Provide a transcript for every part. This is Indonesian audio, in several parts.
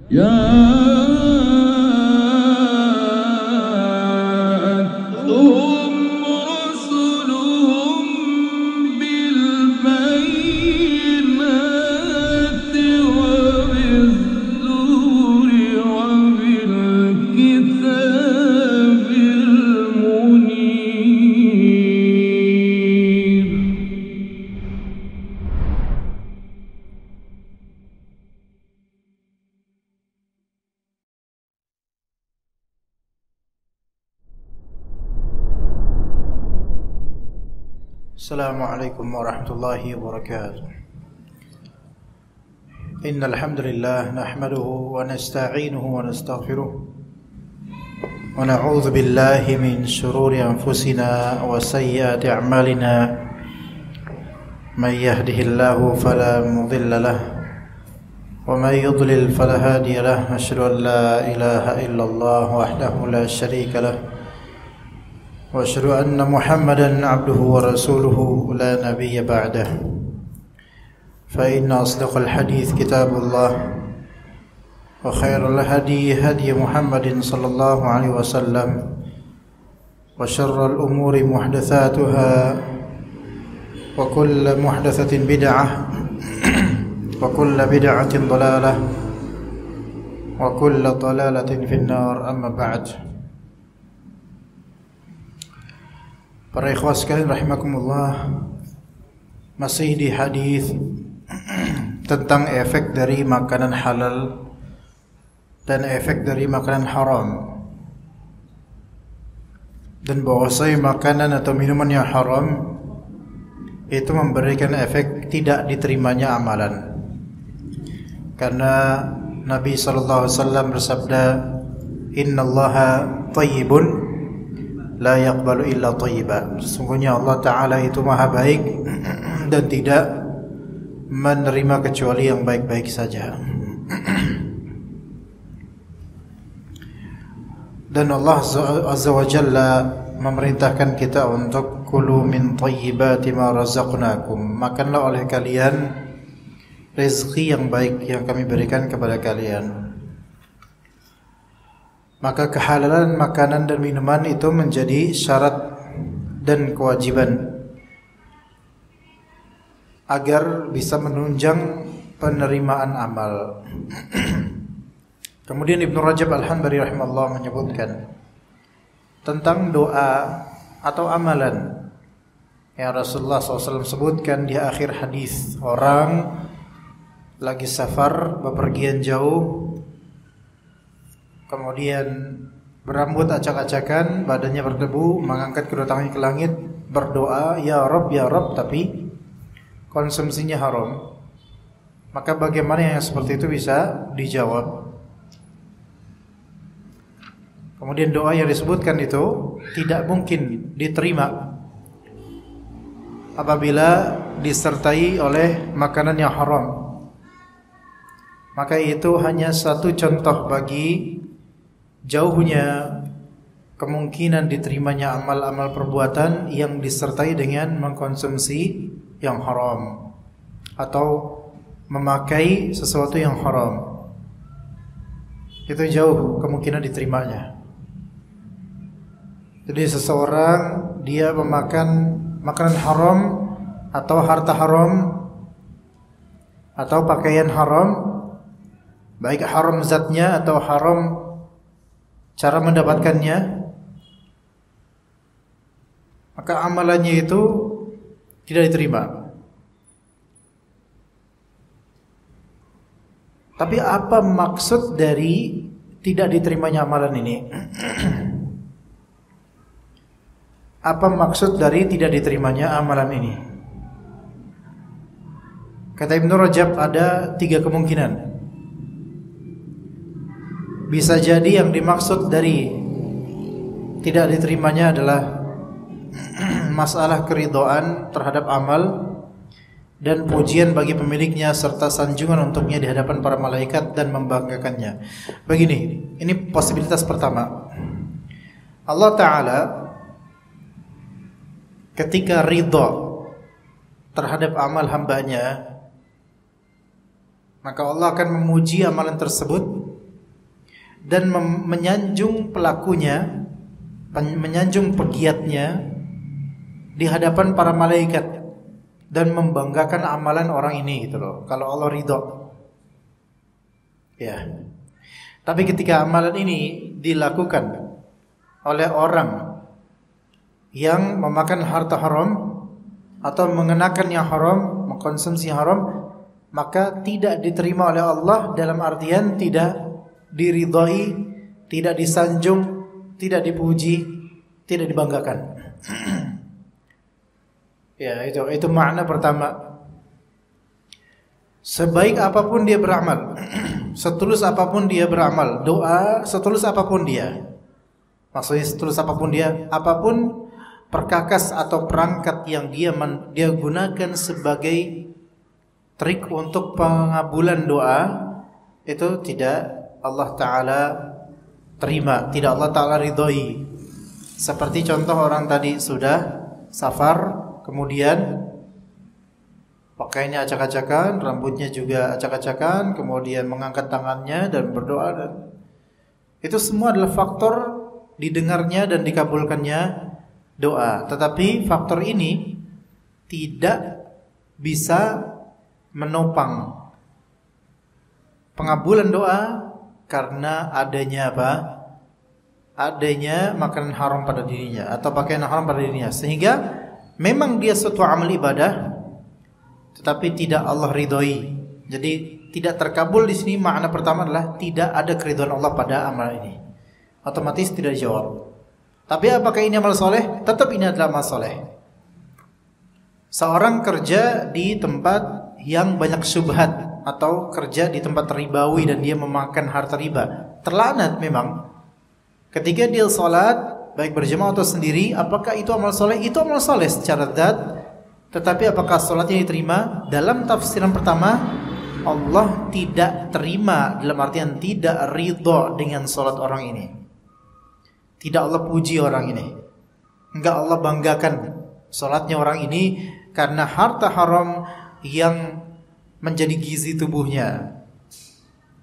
جاءتهم رسلهم بالبينات وبالزور وبالكتاب المنير. Assalamualaikum warahmatullahi wabarakatuh. Innal hamdalillah nahmaduhu wa nasta'inuhu wa nastaghfiruh wa na'udzu billahi min shururi anfusina wa sayyiati a'malina. May yahdihillahu fala mudilla lahu wa may yudlil fala hadiya lahu. Asyhadu an la ilaha illallah wahdahu la syarika lahu وأشهد أن محمدا عبده ورسوله لا نبي بعده. فإن أصدق الحديث كتاب الله وخير الهدي هدي محمد صلى الله عليه وسلم وشر الأمور محدثاتها وكل محدثة بدعة وكل بدعة ضلالة وكل ضلالة في النار. أما بعد. Para ikhwah sekalian rahimakumullah, masih di hadis tentang efek dari makanan halal dan efek dari makanan haram, dan bahwasanya makanan atau minuman yang haram itu memberikan efek tidak diterimanya amalan. Karena Nabi SAW bersabda, Innallaha tayyibun la yaqbalu illa thayyiba. Sesungguhnya Allah Ta'ala itu maha baik dan tidak menerima kecuali yang baik-baik saja. Dan Allah Azza wa Jalla memerintahkan kita untuk kulu min thayyibati ma razaqnakum, makanlah oleh kalian rezeki yang baik yang kami berikan kepada kalian. Maka kehalalan makanan dan minuman itu menjadi syarat dan kewajiban agar bisa menunjang penerimaan amal. Kemudian Ibnu Rajab Al-Hanbali rahimahullah menyebutkan tentang doa atau amalan yang Rasulullah SAW sebutkan di akhir hadis. Orang lagi safar, bepergian jauh, kemudian berambut acak-acakan, badannya berdebu, mengangkat kedua tangannya ke langit, berdoa, ya Rabb, tapi konsumsinya haram. Maka bagaimana yang seperti itu bisa dijawab? Kemudian doa yang disebutkan itu tidak mungkin diterima apabila disertai oleh makanan yang haram. Maka itu hanya satu contoh bagi jauhnya kemungkinan diterimanya amal-amal perbuatan yang disertai dengan mengkonsumsi yang haram atau memakai sesuatu yang haram. Itu jauh kemungkinan diterimanya. Jadi seseorang dia memakan makanan haram atau harta haram atau pakaian haram, baik haram zatnya atau haram cara mendapatkannya, maka amalannya itu tidak diterima. Tapi apa maksud dari tidak diterimanya amalan ini? Apa maksud dari tidak diterimanya amalan ini? Kata Ibnu Rajab ada 3 kemungkinan. Bisa jadi yang dimaksud dari tidak diterimanya adalah masalah keridhaan terhadap amal dan pujian bagi pemiliknya serta sanjungan untuknya di hadapan para malaikat dan membanggakannya. Begini, ini posibilitas pertama. Allah Ta'ala ketika ridha terhadap amal hambanya, maka Allah akan memuji amalan tersebut dan menyanjung pelakunya, menyanjung pegiatnya di hadapan para malaikat dan membanggakan amalan orang ini gitu loh. Kalau Allah ridho. Ya. Tapi ketika amalan ini dilakukan oleh orang yang memakan harta haram atau mengenakan yang haram, mengkonsumsi haram, maka tidak diterima oleh Allah, dalam artian tidak diridhai, tidak disanjung, tidak dipuji, tidak dibanggakan. Ya, itu makna pertama. Sebaik apapun dia beramal, setulus apapun dia beramal, doa setulus apapun dia. Maksudnya setulus apapun dia, apapun perkakas atau perangkat yang dia gunakan sebagai trik untuk pengabulan doa, itu tidak Allah Ta'ala terima, tidak Allah Ta'ala ridhoi. Seperti contoh orang tadi sudah safar, kemudian pakainya acak-acakan, rambutnya juga acak-acakan, kemudian mengangkat tangannya dan berdoa, dan itu semua adalah faktor didengarnya dan dikabulkannya doa. Tetapi faktor ini tidak bisa menopang pengabulan doa karena adanya apa? Adanya makanan haram pada dirinya atau pakaian haram pada dirinya, sehingga memang dia suatu amal ibadah tetapi tidak Allah ridhoi. Jadi tidak terkabul di sini. Makna pertama adalah tidak ada keridhaan Allah pada amal ini. Otomatis tidak dijawab. Tapi apakah ini amal soleh? Tetap ini adalah amal soleh. Seorang kerja di tempat yang banyak syubhat atau kerja di tempat ribawi dan dia memakan harta riba, terlaknat memang. Ketika dia salat baik berjamaah atau sendiri, apakah itu amal soleh? Itu amal soleh secara zat. Tetapi apakah salatnya diterima? Dalam tafsiran pertama, Allah tidak terima, dalam artian tidak ridha dengan salat orang ini. Tidak Allah puji orang ini. Enggak Allah banggakan salatnya orang ini karena harta haram yang menjadi gizi tubuhnya,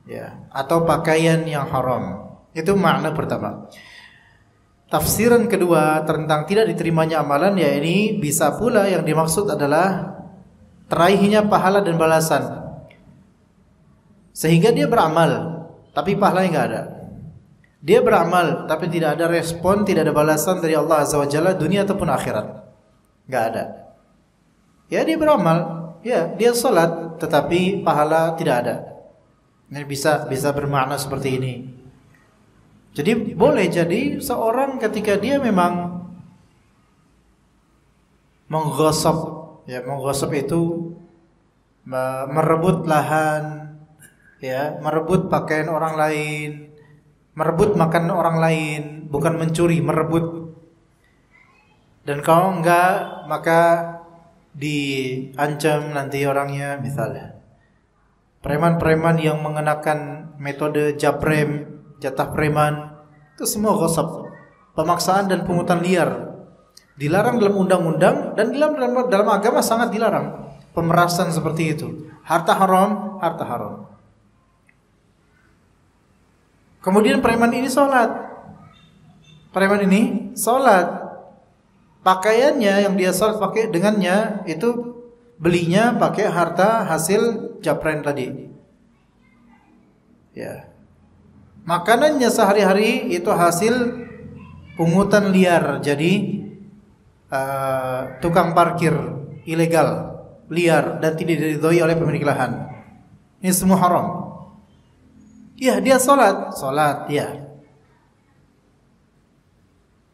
ya, atau pakaian yang haram. Itu makna pertama. Tafsiran kedua tentang tidak diterimanya amalan, ya ini bisa pula yang dimaksud adalah teraihnya pahala dan balasan, sehingga dia beramal tapi pahalanya enggak ada. Dia beramal tapi tidak ada respon, tidak ada balasan dari Allah Azza wa Jalla, dunia ataupun akhirat, enggak ada. Ya dia beramal, ya dia salat tetapi pahala tidak ada. Ini bisa bermakna seperti ini. Jadi boleh jadi seorang ketika dia memang menggosok, ya menggosok itu merebut lahan, ya merebut pakaian orang lain, merebut makan orang lain, bukan mencuri, merebut. Dan kalau enggak maka diancam nanti orangnya, misalnya preman-preman yang mengenakan metode japrem, jatah preman, itu semua ghasab, pemaksaan dan pungutan liar, dilarang dalam undang-undang dan dalam agama sangat dilarang. Pemerasan seperti itu, harta haram, harta haram. Kemudian preman ini sholat, pakaiannya yang dia sholat pakai dengannya itu belinya pakai harta hasil japren tadi, ya. Makanannya sehari-hari itu hasil pungutan liar, jadi tukang parkir ilegal, liar, dan tidak diridhoi oleh pemilik lahan. Ini semua haram. Ya, dia salat, ya.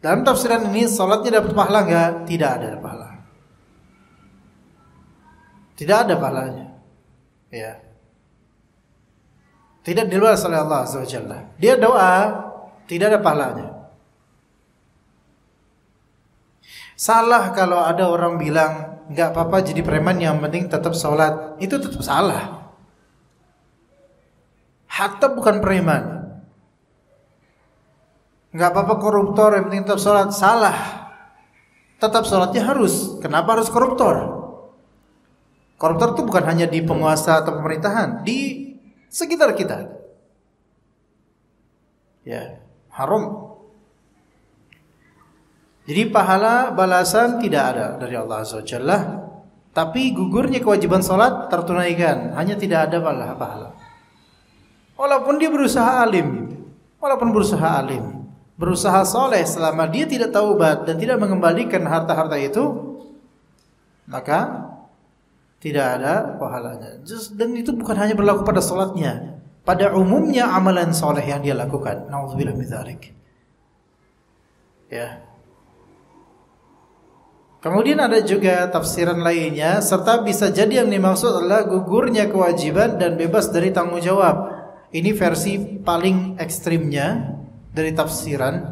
Dalam tafsiran ini salatnya dapat pahala enggak? Tidak ada pahala. Tidak ada pahalanya. Ya. Tidak dibalas oleh Allah Azza wa Jalla. Dia doa, tidak ada pahalanya. Salah kalau ada orang bilang enggak apa-apa jadi preman, yang penting tetap sholat. Itu tetap salah. Hatta bukan preman, enggak apa-apa koruptor, yang penting tetap sholat. Salah. Tetap sholatnya harus. Kenapa harus koruptor? Koruptor itu bukan hanya di penguasa atau pemerintahan, di sekitar kita. Ya, haram. Jadi pahala balasan tidak ada dari Allah Azza wa Jalla, tapi gugurnya kewajiban salat tertunaikan, hanya tidak ada pahala. Walaupun dia berusaha alim, berusaha soleh, selama dia tidak taubat dan tidak mengembalikan harta-harta itu, maka tidak ada pahalanya. Dan itu bukan hanya berlaku pada salatnya, pada umumnya amalan soleh yang dia lakukan. Nauzubillah min dzalik. Ya. Kemudian ada juga tafsiran lainnya, serta bisa jadi yang dimaksud adalah gugurnya kewajiban dan bebas dari tanggung jawab. Ini versi paling ekstrimnya dari tafsiran,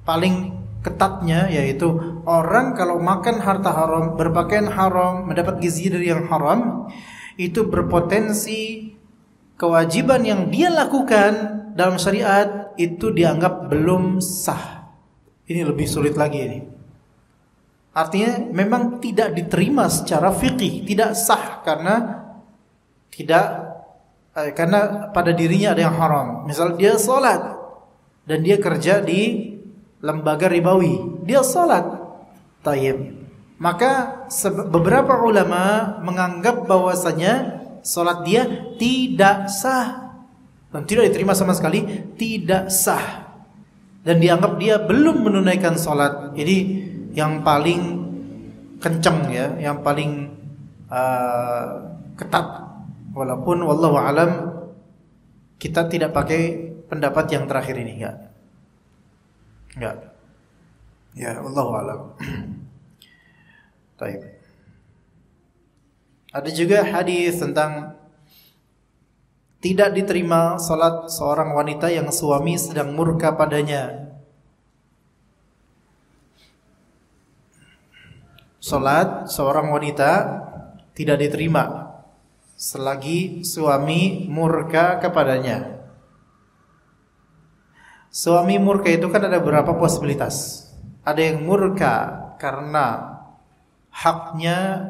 paling ketatnya, yaitu orang kalau makan harta haram, berpakaian haram, mendapat gizi dari yang haram, itu berpotensi kewajiban yang dia lakukan dalam syariat itu dianggap belum sah. Ini lebih sulit lagi ini. Artinya memang tidak diterima secara fikih, tidak sah karena pada dirinya ada yang haram. Misal dia salat dan dia kerja di lembaga ribawi, dia salat, tayyib. Maka beberapa ulama menganggap bahwasanya salat dia tidak sah dan tidak diterima sama sekali, tidak sah. Dan dianggap dia belum menunaikan salat. Jadi yang paling kencang ya, yang paling ketat. Walaupun wallahu alam kita tidak pakai pendapat yang terakhir ini, enggak. Ya, wallahu alam. Baik. Ada juga hadis tentang tidak diterima salat seorang wanita yang suami sedang murka padanya. Salat seorang wanita tidak diterima selagi suami murka kepadanya. Suami murka itu kan ada beberapa posibilitas. Ada yang murka karena haknya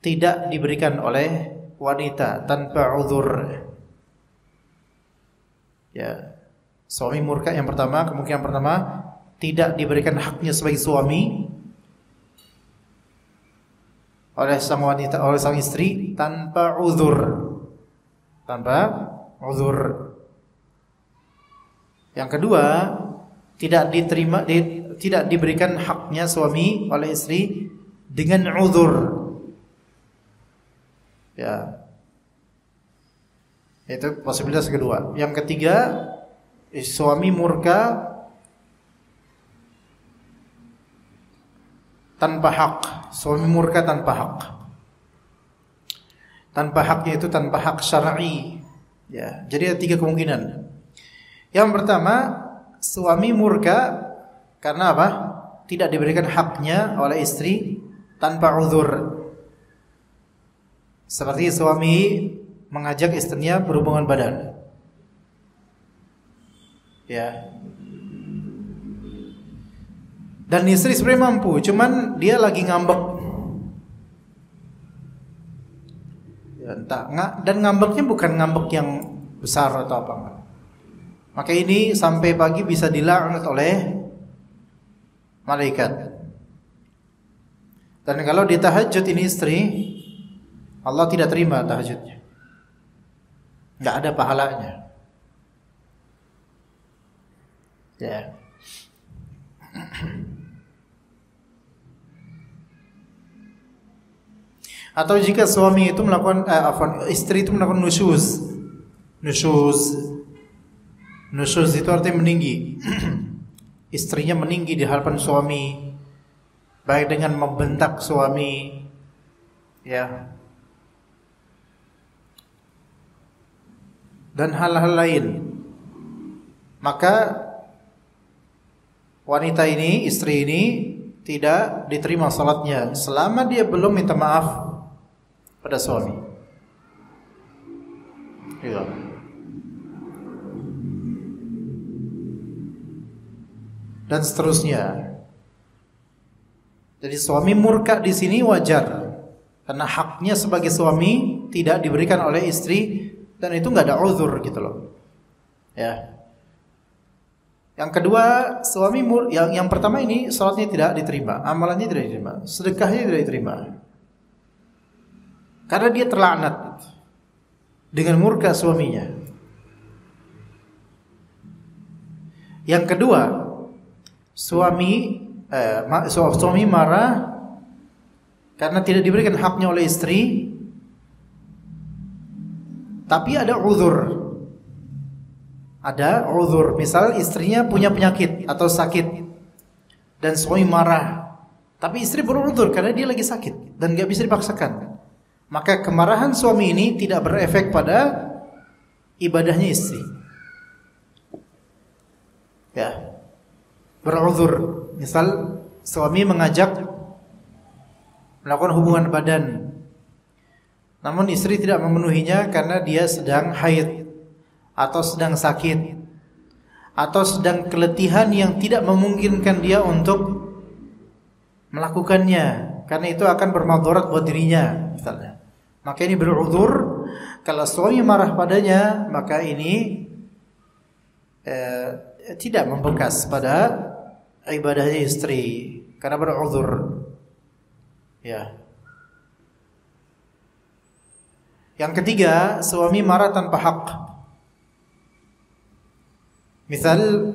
tidak diberikan oleh wanita tanpa uzur. Ya, suami murka yang pertama, kemungkinan pertama tidak diberikan haknya sebagai suami oleh sang wanita, oleh sang istri tanpa uzur. Yang kedua, tidak diberikan haknya suami oleh istri dengan uzur. Ya. Itu posibilitas kedua. Yang ketiga, suami murka tanpa hak. Suami murka tanpa hak. Tanpa haknya itu tanpa hak syar'i. Ya, jadi ada tiga kemungkinan. Yang pertama, suami murka karena apa? Tidak diberikan haknya oleh istri tanpa uzur. Seperti suami mengajak istrinya berhubungan badan. Ya. Dan istri sebenarnya mampu, cuman dia lagi ngambek. Ya, dan ngambeknya bukan ngambek yang besar atau apa enggak. Maka ini sampai pagi bisa dilaknat oleh malaikat. Dan kalau di tahajud ini istri, Allah tidak terima tahajudnya. Enggak ada pahalanya. Ya. Atau jika suami itu melakukan istri itu melakukan nusyuz. Nusyuz itu artinya meninggi. Istrinya meninggi di hadapan suami, baik dengan membentak suami, ya, dan hal-hal lain. Maka wanita ini, istri ini tidak diterima salatnya selama dia belum minta maaf pada suami. Ya. Dan seterusnya. Jadi suami murka di sini wajar karena haknya sebagai suami tidak diberikan oleh istri dan itu enggak ada uzur gitu loh. Ya. Yang kedua, yang pertama ini salatnya tidak diterima, amalannya tidak diterima, sedekahnya tidak diterima. Karena dia terlaknat dengan murka suaminya. Yang kedua, suami marah karena tidak diberikan haknya oleh istri, tapi ada uzur. Ada uzur, misal istrinya punya penyakit atau sakit dan suami marah, tapi istri beruzur karena dia lagi sakit dan gak bisa dipaksakan. Maka kemarahan suami ini tidak berefek pada ibadahnya istri. Ya, beruzur. Misal suami mengajak melakukan hubungan badan, namun istri tidak memenuhinya karena dia sedang haid atau sedang sakit atau sedang keletihan yang tidak memungkinkan dia untuk melakukannya, karena itu akan bermadarat buat dirinya misalnya. Maka ini beruzur. Kalau suami marah padanya, maka ini tidak membekas pada ibadahnya istri karena beruzur. Ya. Yang ketiga, suami marah tanpa hak. Misal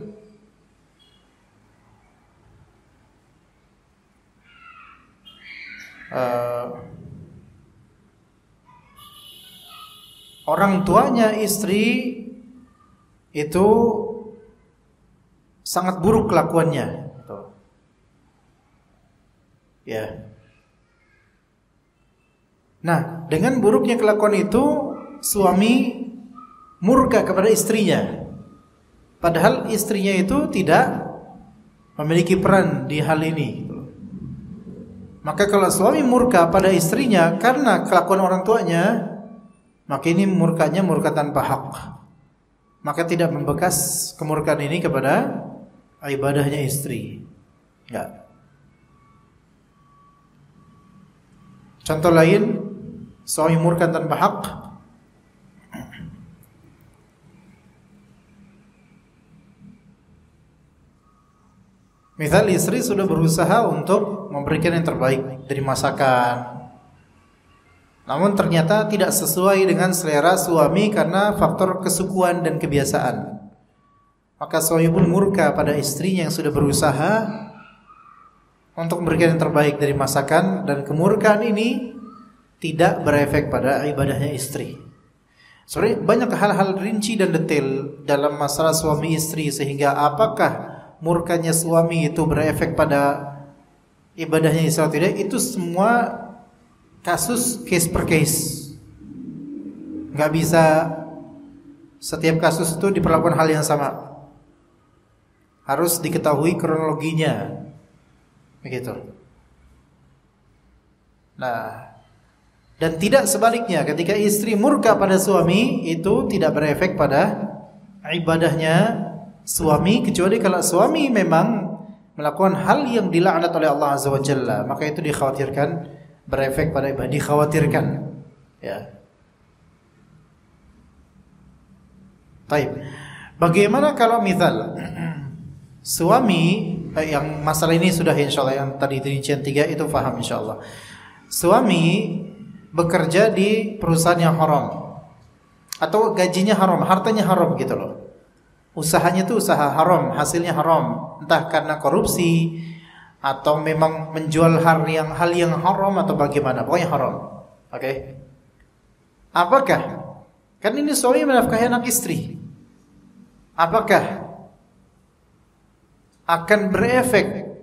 orang tuanya istri itu sangat buruk kelakuannya. Ya. Nah, dengan buruknya kelakuan itu suami murka kepada istrinya. Padahal istrinya itu tidak memiliki peran di hal ini. Maka kalau suami murka pada istrinya karena kelakuan orang tuanya, maka ini murkanya murka tanpa hak. Maka tidak membekas kemurkaan ini kepada ibadahnya istri. Enggak. Contoh lain, suami murka tanpa hak. Misal istri sudah berusaha untuk memberikan yang terbaik dari masakan, namun ternyata tidak sesuai dengan selera suami karena faktor kesukuan dan kebiasaan. Maka suami pun murka pada istrinya yang sudah berusaha untuk memberikan yang terbaik dari masakan, dan kemurkaan ini tidak berefek pada ibadahnya istri. Sebenarnya banyak hal-hal rinci dan detail dalam masalah suami istri, sehingga apakah murkanya suami itu berefek pada ibadahnya istri atau tidak, itu semua kasus case per case. Nggak bisa setiap kasus itu diperlakukan hal yang sama. Harus diketahui kronologinya, begitu. Nah, dan tidak sebaliknya, ketika istri murka pada suami itu tidak berefek pada ibadahnya suami, kecuali kalau suami memang melakukan hal yang dilaknat oleh Allah Azza wa Jalla, maka itu dikhawatirkan berefek pada ibadah, dikhawatirkan. Ya. Baik. Bagaimana kalau misal suami yang masalah ini sudah insyaallah yang tadi rincian 3 itu paham insyaallah. Suami bekerja di perusahaan yang haram atau gajinya haram, hartanya haram gitu loh. Usahanya itu usaha haram, hasilnya haram, entah karena korupsi atau memang menjual hal yang haram atau bagaimana, pokoknya haram. Oke. Apakah kan ini suami menafkahi anak istri? Apakah akan berefek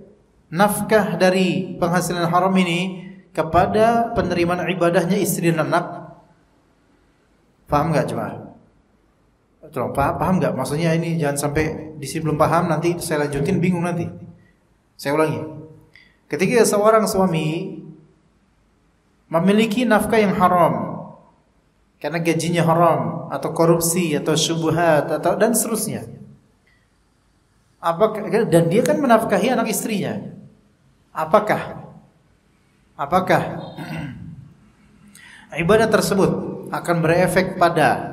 nafkah dari penghasilan haram ini kepada penerimaan ibadahnya istri dan anak? Paham enggak jemaah? Paham nggak? Maksudnya ini jangan sampai di sini belum paham, nanti saya lanjutin bingung nanti. Saya ulangi. Ketika seorang suami memiliki nafkah yang haram karena gajinya haram atau korupsi atau syubhat atau dan seterusnya, dan dia kan menafkahi anak istrinya, apakah ibadah tersebut akan berefek pada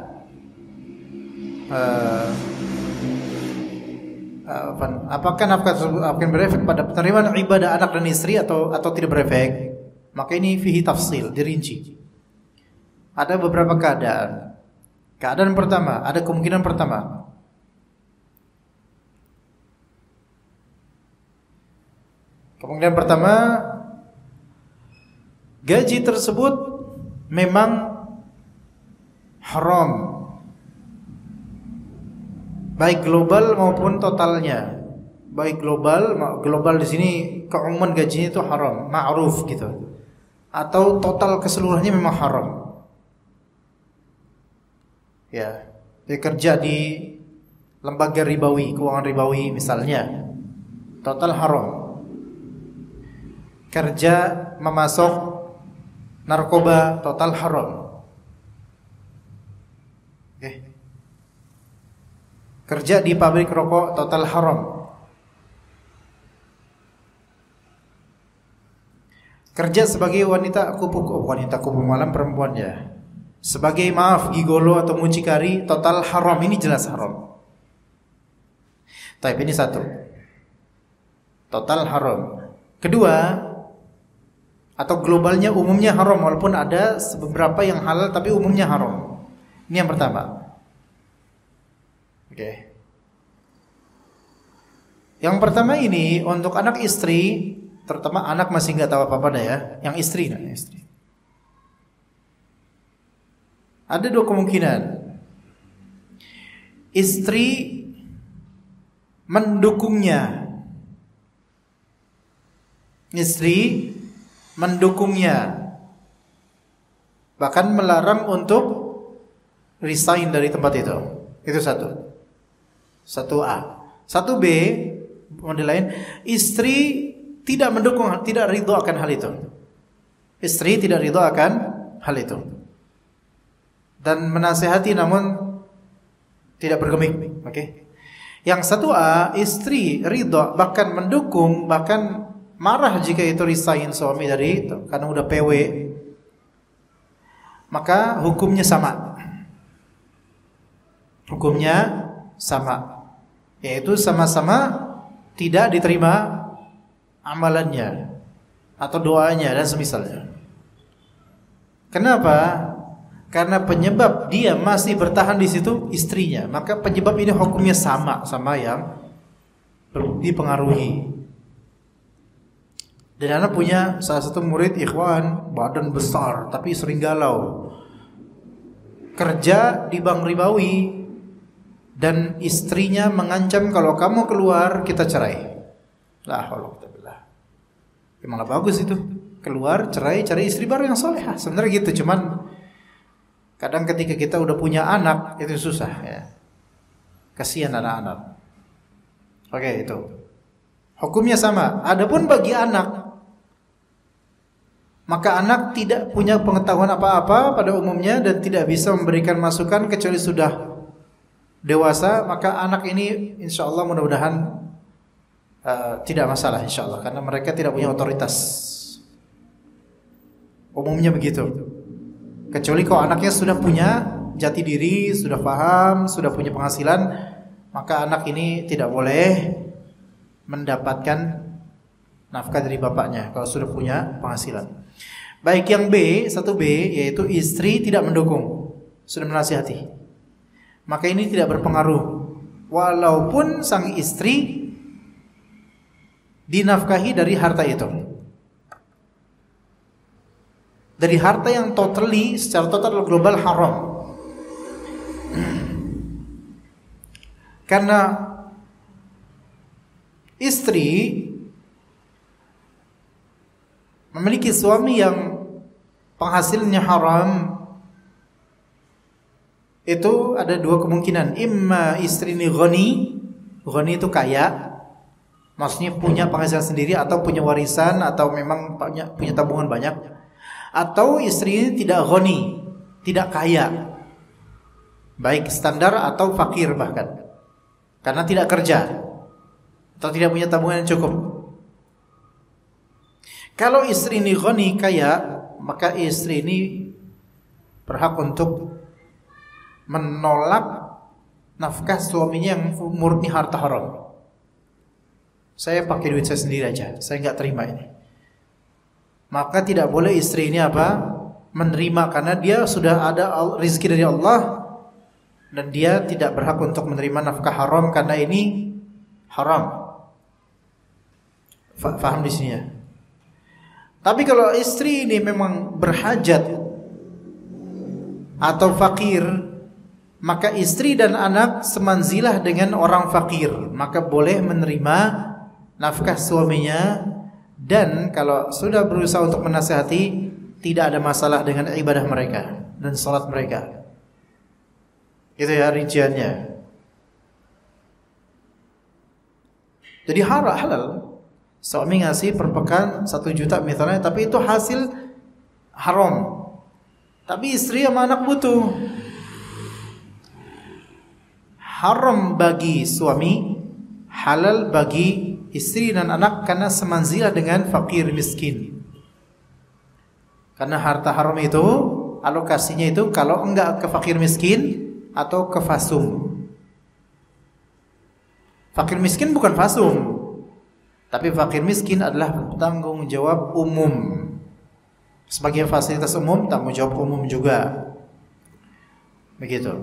apakah nafkah tersebut akan berefek pada penerimaan ibadah anak dan istri atau tidak berefek? Maka ini fihi tafsil, dirinci. Ada beberapa keadaan. Keadaan pertama, ada kemungkinan pertama. Kemungkinan pertama, gaji tersebut memang haram, baik global maupun totalnya. Baik global di sini keumuman gajinya itu haram, ma'ruf gitu. Atau total keseluruhannya memang haram. Ya, dia kerja di lembaga ribawi, keuangan ribawi misalnya, total haram. Kerja memasok narkoba, total haram. Kerja di pabrik rokok, total haram. Kerja sebagai wanita kupu malam perempuan ya. Sebagai gigolo atau mucikari, total haram. Ini jelas haram. Tapi ini satu, total haram. Kedua, atau globalnya umumnya haram, walaupun ada beberapa yang halal tapi umumnya haram. Ini yang pertama. Oke. Yang pertama ini untuk anak istri, terutama anak masih nggak tahu apa-apa dah ya. Yang istri. Ada dua kemungkinan. Istri mendukungnya. Bahkan melarang untuk resign dari tempat itu. Itu satu A. Satu B, model lain, istri tidak mendukung, tidak ridho akan hal itu. Istri tidak ridho akan hal itu. Dan menasihati namun tidak bergeming. Oke. Yang satu A, istri ridho, bahkan mendukung, bahkan marah jika itu resign suami dari itu karena udah PW. Maka hukumnya sama. Yaitu sama-sama tidak diterima amalannya atau doanya dan semisalnya. Kenapa? Karena penyebab dia masih bertahan di situ istrinya, maka penyebab ini hukumnya sama yang dipengaruhi. Dan anak punya salah satu murid ikhwan, badan besar tapi sering galau, kerja di bank ribawi, dan istrinya mengancam kalau kamu keluar kita cerai. La haula wala quwwata illa billah. Malah bagus itu, keluar cerai, cari istri baru yang solehah. Sebenarnya gitu, cuman kadang ketika kita udah punya anak itu susah ya. Kasihan anak-anak. Oke, itu. Hukumnya sama. Adapun bagi anak, maka anak tidak punya pengetahuan apa-apa pada umumnya dan tidak bisa memberikan masukan kecuali sudah dewasa, maka anak ini insya Allah mudah-mudahan tidak masalah insya Allah, karena mereka tidak punya otoritas. Umumnya begitu. Kecuali kalau anaknya sudah punya jati diri, sudah paham, sudah punya penghasilan, maka anak ini tidak boleh mendapatkan nafkah dari bapaknya kalau sudah punya penghasilan. Baik yang B, 1B, yaitu istri tidak mendukung, sudah menasihati, maka ini tidak berpengaruh walaupun sang istri dinafkahi dari harta itu, dari harta yang secara total global haram. Karena istri memiliki suami yang penghasilnya haram, itu ada dua kemungkinan. Imma istri ini ghani itu kaya, maksudnya punya penghasilan sendiri atau punya warisan atau memang punya tabungan banyak. Atau istri ini tidak ghani, tidak kaya, baik standar atau fakir bahkan, karena tidak kerja atau tidak punya tabungan yang cukup. Kalau istri ini ghani, kaya, maka istri ini berhak untuk menolak nafkah suaminya yang murni harta haram. saya pakai duit saya sendiri aja, saya nggak terima ini. Maka tidak boleh istri ini menerima, karena dia sudah ada rezeki dari Allah dan dia tidak berhak untuk menerima nafkah haram karena ini haram. Faham di sini ya? Tapi kalau istri ini memang berhajat atau fakir, maka istri dan anak semanzilah dengan orang fakir, maka boleh menerima nafkah suaminya. Dan kalau sudah berusaha untuk menasihati, tidak ada masalah dengan ibadah mereka dan salat mereka. Itu ya rinciannya. Jadi halal. Suami ngasih per pekan 1 juta misalnya, tapi itu hasil haram. Tapi istri sama anak butuh. Haram bagi suami, halal bagi istri dan anak karena semanzilah dengan fakir miskin. Karena harta haram itu alokasinya itu kalau enggak ke fakir miskin atau ke fasum. Fakir miskin bukan fasum, tapi fakir miskin adalah tanggung jawab umum. Sebagai fasilitas umum, tanggung jawab umum juga. Begitu.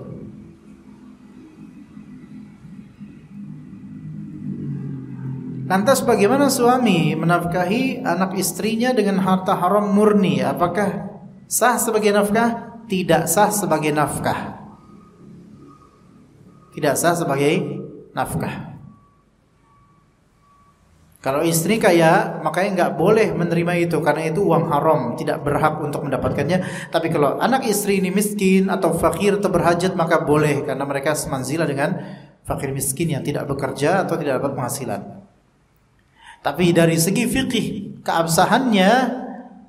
Lantas bagaimana suami menafkahi anak istrinya dengan harta haram murni? Apakah sah sebagai nafkah? Tidak sah sebagai nafkah. Tidak sah sebagai nafkah. Kalau istri kaya, makanya nggak boleh menerima itu karena itu uang haram, tidak berhak untuk mendapatkannya. Tapi kalau anak istri ini miskin atau fakir atau berhajat, maka boleh karena mereka semanzilah dengan fakir miskin yang tidak bekerja atau tidak dapat penghasilan. Tapi dari segi fikih keabsahannya,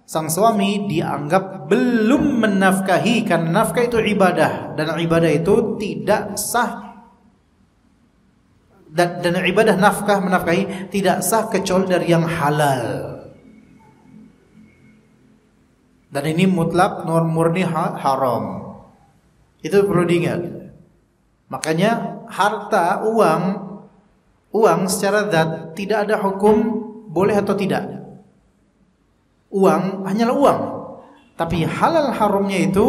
sang suami dianggap belum menafkahi karena nafkah itu ibadah dan ibadah itu tidak sah. Dan ibadah nafkah menafkahi tidak sah kecuali dari yang halal. Dan ini mutlak murni haram. Itu perlu diingat. Makanya harta uang secara zat tidak ada hukum boleh atau tidak. Uang hanyalah uang. Tapi halal haramnya itu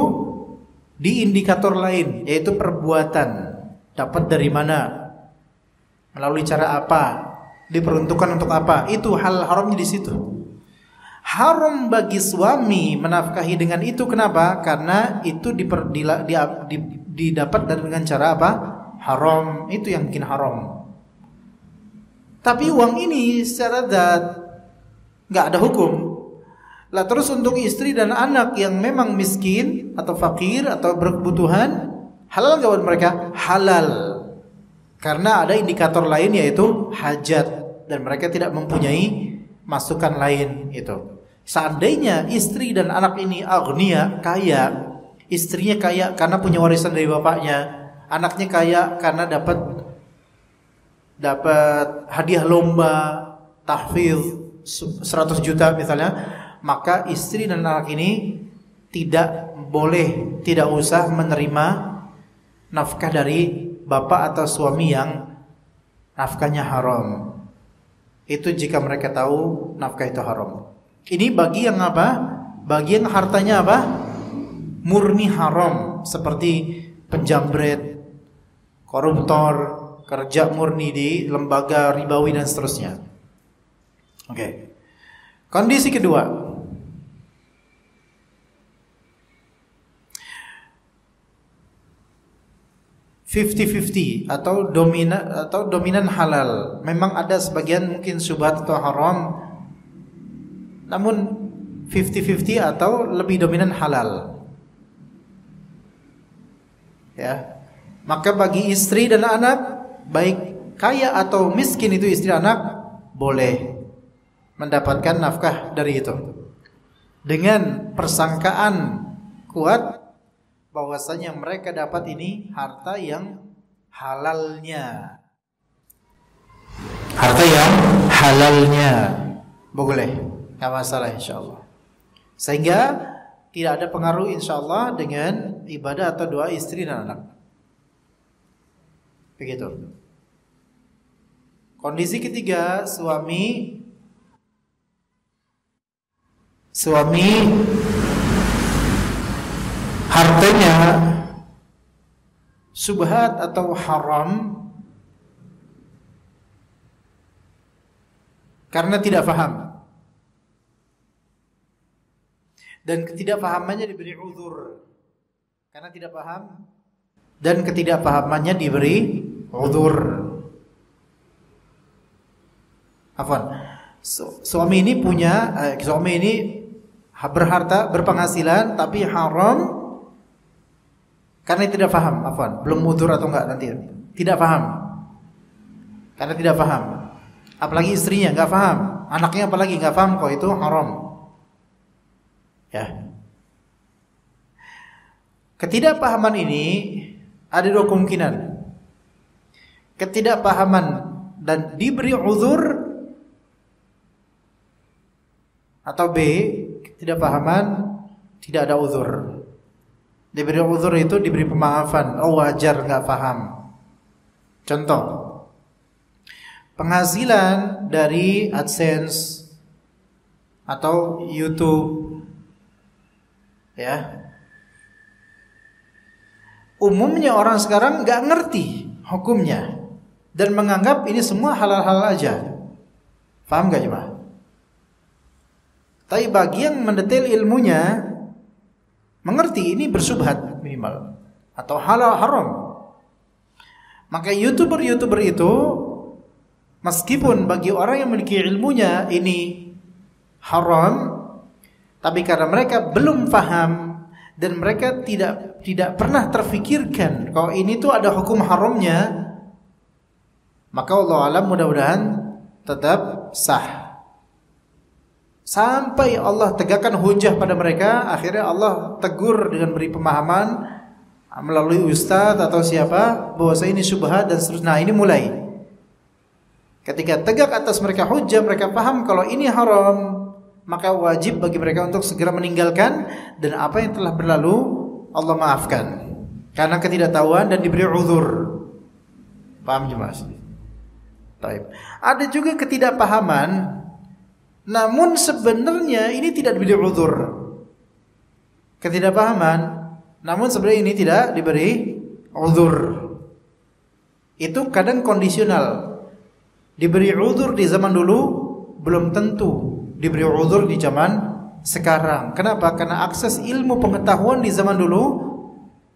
di indikator lain, yaitu perbuatan. Dapat dari mana? Melalui cara apa? Diperuntukkan untuk apa? Itu halal haramnya di situ. Haram bagi suami menafkahi dengan itu. Kenapa? Karena itu didapat dengan cara apa? Haram. Itu yang bikin haram. Tapi uang ini secara zat nggak ada hukum. Lah terus untuk istri dan anak yang memang miskin atau fakir atau berkebutuhan, halal nggak buat mereka? Halal. Karena ada indikator lain yaitu hajat dan mereka tidak mempunyai masukan lain itu. Seandainya istri dan anak ini aghnia, kaya, istrinya kaya karena punya warisan dari bapaknya, anaknya kaya karena dapat hadiah lomba tahfiz 100 juta misalnya, maka istri dan anak ini tidak usah menerima nafkah dari bapak atau suami yang nafkahnya haram. Itu jika mereka tahu nafkah itu haram. Ini bagi yang apa? Bagi yang hartanya apa? Murni haram, seperti penjambret, koruptor, kerja murni di lembaga ribawi dan seterusnya. Oke. Kondisi kedua, 50-50 atau dominan halal. Memang ada sebagian mungkin syubhat atau haram, namun 50-50 atau lebih dominan halal. Ya. Maka bagi istri dan anak, baik kaya atau miskin itu istri anak, boleh mendapatkan nafkah dari itu. Dengan persangkaan kuat bahwasanya mereka dapat ini harta yang halalnya. Harta yang halalnya. Boleh, enggak masalah insyaallah. Sehingga tidak ada pengaruh insyaallah dengan ibadah atau doa istri dan anak. Begitu. Kondisi ketiga, suami hartanya subhat atau haram karena tidak paham, dan ketidakpahamannya diberi uzur karena tidak paham, dan ketidakpahamannya diberi uzur. Suami ini berharta, berpenghasilan, tapi haram karena tidak paham. Belum uzur atau enggak nanti. Tidak paham. Karena tidak paham. Apalagi istrinya enggak paham, anaknya apalagi enggak paham kok itu haram. Ya. Ketidakpahaman ini ada dua kemungkinan. Ketidakpahaman dan diberi uzur, atau B, ketidakpahaman tidak ada uzur. Diberi uzur itu diberi pemaafan. Oh, wajar enggak paham. Contoh, penghasilan dari AdSense atau YouTube, ya. Umumnya orang sekarang nggak ngerti hukumnya dan menganggap ini semua halal-halal aja. Paham nggak jemaah? Tapi bagi yang mendetail ilmunya, mengerti ini bersubhat minimal atau halal haram. Maka YouTuber itu, meskipun bagi orang yang memiliki ilmunya ini haram, tapi karena mereka belum paham dan mereka tidak pernah terfikirkan kalau ini tuh ada hukum haramnya, maka Allah alam mudah-mudahan tetap sah. Sampai Allah tegakkan hujah pada mereka, akhirnya Allah tegur dengan beri pemahaman melalui ustaz atau siapa bahwa ini syubhat dan seterusnya. Nah, ini mulai. Ketika tegak atas mereka hujah, mereka paham kalau ini haram, maka wajib bagi mereka untuk segera meninggalkan, dan apa yang telah berlalu Allah maafkan karena ketidaktahuan dan diberi uzur. Paham jemaah? Baik. Ada juga ketidakpahaman, namun sebenarnya ini tidak diberi uzur. Ketidakpahaman, namun sebenarnya ini tidak diberi uzur. Itu kadang kondisional. Diberi uzur di zaman dulu belum tentu diberi uzur di zaman sekarang. Kenapa? Karena akses ilmu pengetahuan di zaman dulu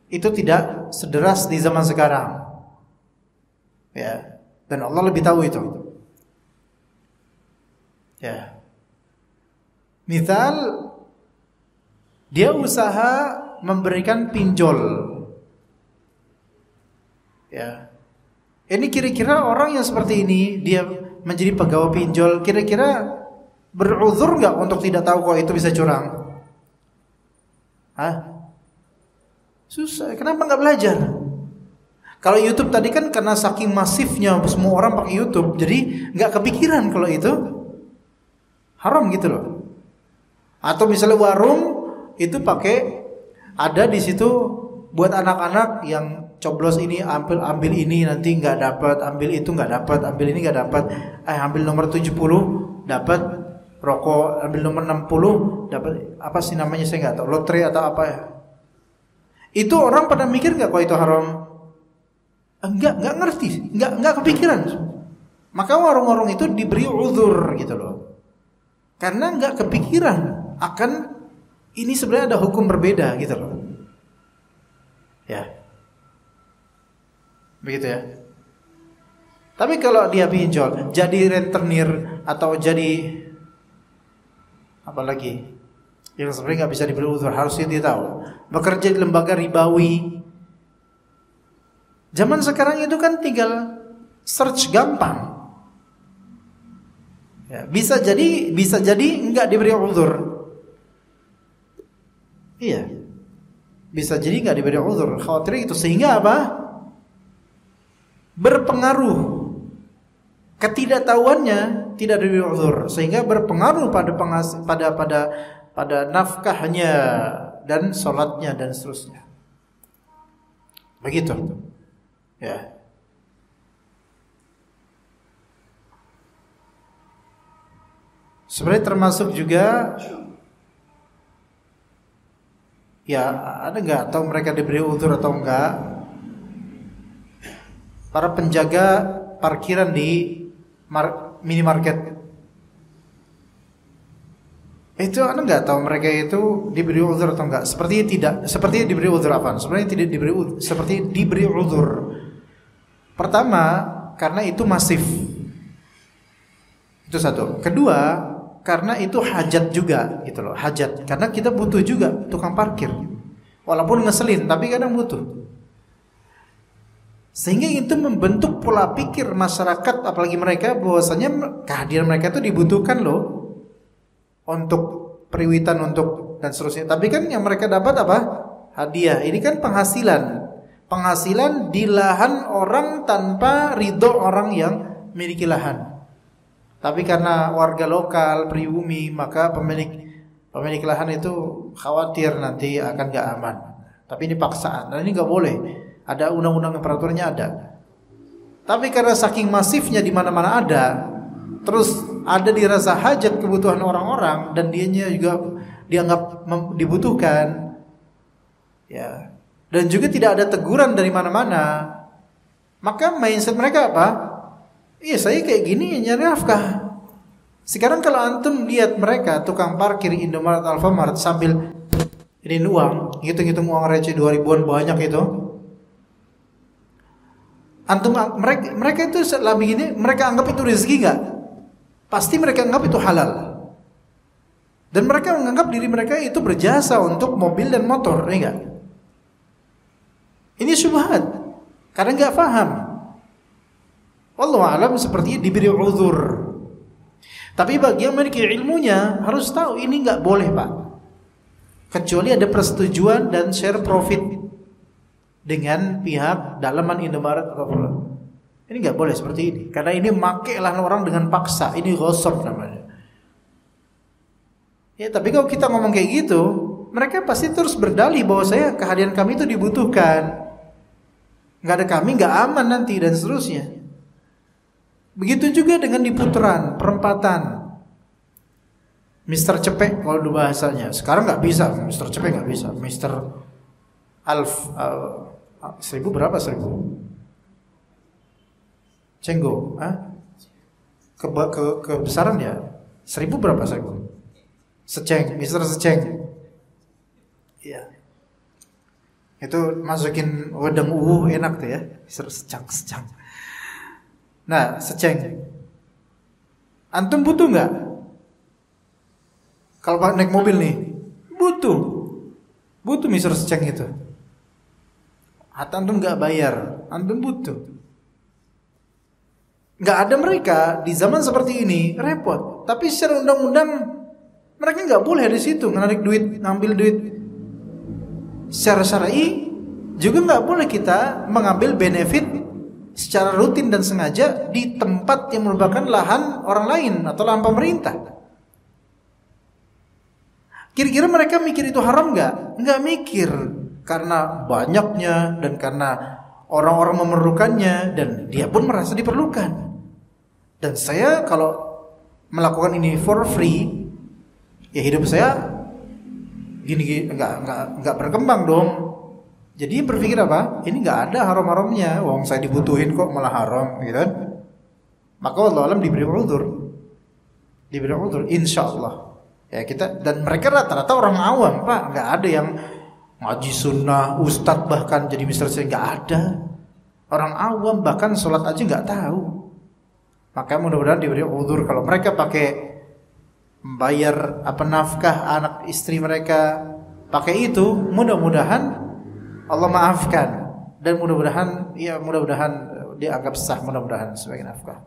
itu tidak sederas di zaman sekarang. Ya, dan Allah lebih tahu itu. Ya. Misal dia usaha memberikan pinjol. Ya. Ini kira-kira orang yang seperti ini, dia menjadi pegawai pinjol, kira-kira beruzur enggak untuk tidak tahu kok itu bisa curang? Hah? Susah. Kenapa enggak belajar? Kalau YouTube tadi kan karena saking masifnya semua orang pakai YouTube, jadi enggak kepikiran kalau itu haram gitu loh. Atau misalnya warung itu pakai ada di situ buat anak-anak yang coblos ini ambil ini nanti nggak dapat, ambil itu nggak dapat, ambil ini nggak dapat, ambil nomor 70 dapat rokok, ambil nomor 60 dapat apa sih namanya saya nggak tahu, lotre atau apa ya. Itu orang pada mikir nggak kok itu haram? Nggak ngerti, nggak kepikiran. Maka warung-warung itu diberi uzur gitu loh, karena nggak kepikiran akan ini sebenarnya ada hukum berbeda gitu loh. Ya. Begitu ya. Tapi kalau dia pinjol, jadi rentenir atau jadi apa lagi yang sebenarnya nggak bisa diberi uzur, harusnya dia tahu. Bekerja di lembaga ribawi. Zaman sekarang itu kan tinggal search gampang. Ya, bisa jadi nggak diberi uzur. Iya. Bisa jadi nggak diberi uzur. Khawatir itu sehingga apa? Berpengaruh. Ketidaktahuannya tidak diberi uzur sehingga berpengaruh pada nafkahnya dan sholatnya dan seterusnya. Begitu. Ya. sebenarnya termasuk juga, ya ada nggak tahu mereka diberi uzur atau enggak, para penjaga parkiran di minimarket. Itu Anda nggak tahu mereka itu diberi uzur atau enggak? Sepertinya tidak, sepertinya diberi uzur apa? Sebenarnya tidak diberi uzur, seperti diberi uzur. Pertama, karena itu masif. Itu satu. Kedua, karena itu hajat juga gitu loh, hajat. Karena kita butuh juga tukang parkir. Walaupun ngeselin, tapi kadang butuh. Sehingga itu membentuk pola pikir masyarakat, apalagi mereka, bahwasanya kehadiran mereka itu dibutuhkan loh. Untuk periwitan, untuk dan seterusnya. Tapi kan yang mereka dapat apa? Hadiah. Ini kan penghasilan. Penghasilan di lahan orang tanpa ridho orang yang memiliki lahan. Tapi karena warga lokal, pribumi, maka pemilik lahan itu khawatir nanti akan gak aman. Tapi ini paksaan. Dan ini gak boleh. Ada undang-undang peraturannya ada. Tapi karena saking masifnya di mana-mana ada, terus ada dirasa hajat kebutuhan orang-orang dan dianya juga dianggap dibutuhkan, ya. Dan juga tidak ada teguran dari mana-mana. Maka mindset mereka apa? Iya, saya kayak gini nyari nafkah. Sekarang kalau antum lihat mereka tukang parkir Indomaret, Alfamart sambil ini uang, hitung-hitung uang receh 2000-an banyak itu. Antum mereka itu setelah begini, mereka anggap itu rezeki enggak? Pasti mereka anggap itu halal. Dan mereka menganggap diri mereka itu berjasa untuk mobil dan motor, ya enggak? Ini syubhat. Karena enggak paham. Wallahu a'lam, sepertinya diberi uzur. Tapi bagi yang memiliki ilmunya harus tahu ini enggak boleh, Pak. Kecuali ada persetujuan dan share profit dengan pihak dalaman Indomaret atau apa. Ini nggak boleh seperti ini, karena ini makailah orang dengan paksa. Ini ghasab namanya. Ya, tapi kalau kita ngomong kayak gitu, mereka pasti terus berdalih bahwa kehadiran kami itu dibutuhkan. Nggak ada kami nggak aman nanti dan seterusnya. Begitu juga dengan di putaran perempatan. Mister Cepek kalau dulu bahasanya. Sekarang nggak bisa, Mister Cepek nggak bisa. Mister Alf 1000 berapa 1000? Cenggo, kebesaran ya 1000 berapa 1000? Seceng, Mister Seceng. Iya. Itu masukin wedang enak tuh ya, Mister Secang. Nah, seceng. Antum butuh nggak? Kalau naik mobil nih, butuh Mister Seceng itu. Atau antum nggak bayar, antum butuh. Nggak ada mereka di zaman seperti ini repot. Tapi secara undang-undang mereka nggak boleh di situ ngambil duit. Secara syar'i juga nggak boleh kita mengambil benefit secara rutin dan sengaja di tempat yang merupakan lahan orang lain atau lahan pemerintah. Kira-kira mereka mikir itu haram nggak? Nggak mikir, karena banyaknya dan karena orang-orang memerlukannya dan dia pun merasa diperlukan. Dan saya kalau melakukan ini for free, ya hidup saya gini nggak berkembang dong. Jadi berpikir apa? Ini nggak ada haram-haramnya. Wong saya dibutuhin kok malah haram, gitu kan? Maka wallahu alam diberi uzur, insyaallah. Ya kita, dan mereka rata-rata orang awam, Pak. Nggak ada yang ngaji sunnah, ustadz bahkan jadi mister saya, nggak ada. Orang awam bahkan sholat aja nggak tahu. Maka mudah-mudahan diberi uzur kalau mereka pakai membayar nafkah anak istri mereka pakai itu, mudah-mudahan Allah maafkan dan mudah-mudahan dianggap sah, mudah-mudahan sebagai nafkah.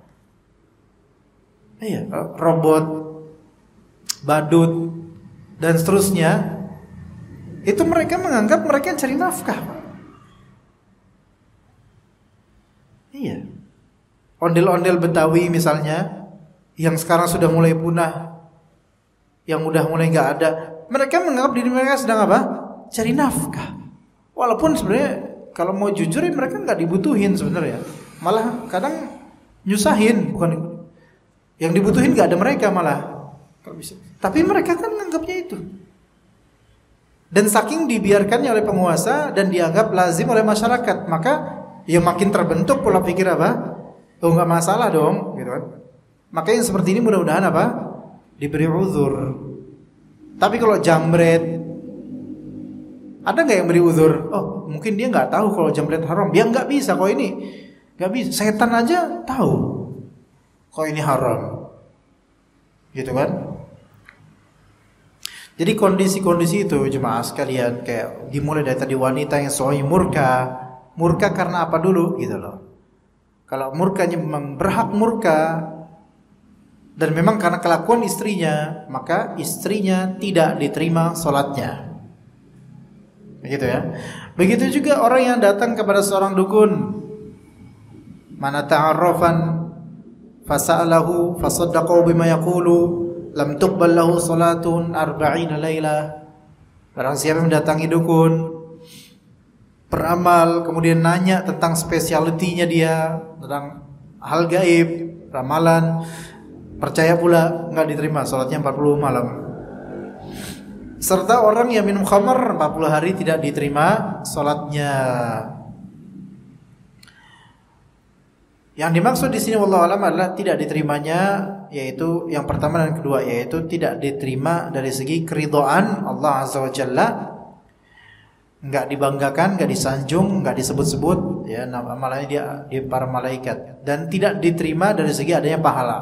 Iya, robot, badut dan seterusnya itu mereka menganggap mereka cari nafkah. Iya. Ondel-ondel Betawi misalnya yang sekarang sudah mulai punah, yang udah mulai nggak ada, mereka menganggap diri mereka sedang apa? Cari nafkah. Walaupun sebenarnya kalau mau jujur mereka nggak dibutuhin sebenarnya, malah kadang nyusahin, bukan yang dibutuhin nggak ada mereka malah, Kalau bisa. Tapi mereka kan menganggapnya itu. Dan saking dibiarkannya oleh penguasa dan dianggap lazim oleh masyarakat, maka ya makin terbentuk pola pikir apa? Oh, nggak masalah dong, gitu kan? Maka yang seperti ini mudah-mudahan apa? Diberi uzur. Tapi kalau jambret, ada nggak yang beri uzur? Oh, mungkin dia nggak tahu kalau jambret haram. Dia nggak bisa. Kalau ini nggak bisa. Setan aja tahu kalau ini haram, gitu kan? Jadi kondisi-kondisi itu jemaah sekalian, kayak dimulai dari tadi wanita yang soalnya murka karena apa dulu, gitu loh. Kalau murkanya memang berhak murka dan memang karena kelakuan istrinya, maka istrinya tidak diterima sholatnya. Begitu ya. Begitu juga orang yang datang kepada seorang dukun, mana ta'arrafan fasa'alahu fasaddaqahu bima yaqulu lam tuqbal lahu salatun 40 laila. Barang siapa yang mendatangi dukun, beramal, kemudian nanya tentang spesialitinya dia, tentang hal gaib, ramalan, percaya pula, enggak diterima salatnya 40 malam. Serta orang yang minum khamar 40 hari tidak diterima salatnya. Yang dimaksud di sini wallahu alam adalah tidak diterimanya, yaitu yang pertama dan kedua, yaitu tidak diterima dari segi keridhaan Allah Azza wa Jalla, enggak dibanggakan, enggak disanjung, enggak disebut-sebut ya amalannya dia di para malaikat, dan tidak diterima dari segi adanya pahala.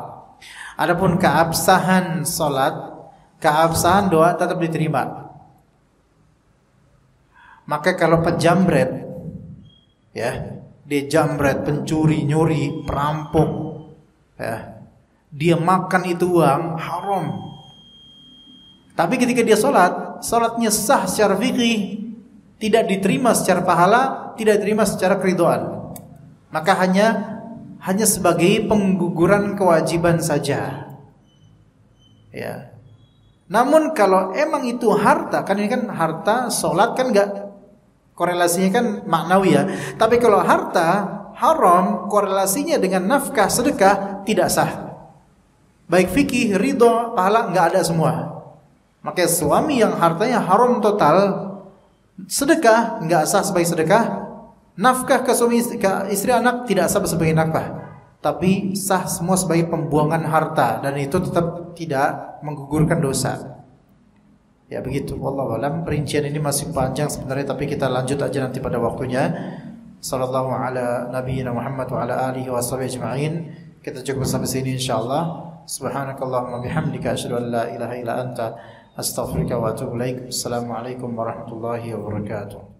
Adapun keabsahan salat, keabsahan doa tetap diterima. Maka kalau pejamret ya, dia jambret, pencuri, nyuri, perampok ya, dia makan itu uang haram. Tapi ketika dia salatnya sah secara fikih, tidak diterima secara pahala, tidak diterima secara keridhaan. Maka hanya sebagai pengguguran kewajiban saja. Ya. Namun kalau emang itu harta, kan ini kan harta, salat kan enggak korelasinya kan maknawi ya. Tapi kalau harta haram, korelasinya dengan nafkah, sedekah tidak sah. Baik fikih, ridho, pahala enggak ada semua. Maka suami yang hartanya haram total, sedekah enggak sah sebagai sedekah, nafkah ke suami ke istri anak tidak sah sebagai nafkah, tapi sah semua sebagai pembuangan harta, dan itu tetap tidak menggugurkan dosa. Ya begitu, wallahu alam. Perincian ini masih panjang sebenarnya, tapi kita lanjut aja nanti pada waktunya. Sallallahu ala nabiyyina Muhammad wa ala alihi washabihi ajma'in. Kita cukup sampai sini insyaallah. Subhanakallahumma bihamdika asyhadu an la ilaha illa anta astaghfiruka wa atubu ilaik. Assalamualaikum warahmatullahi wabarakatuh.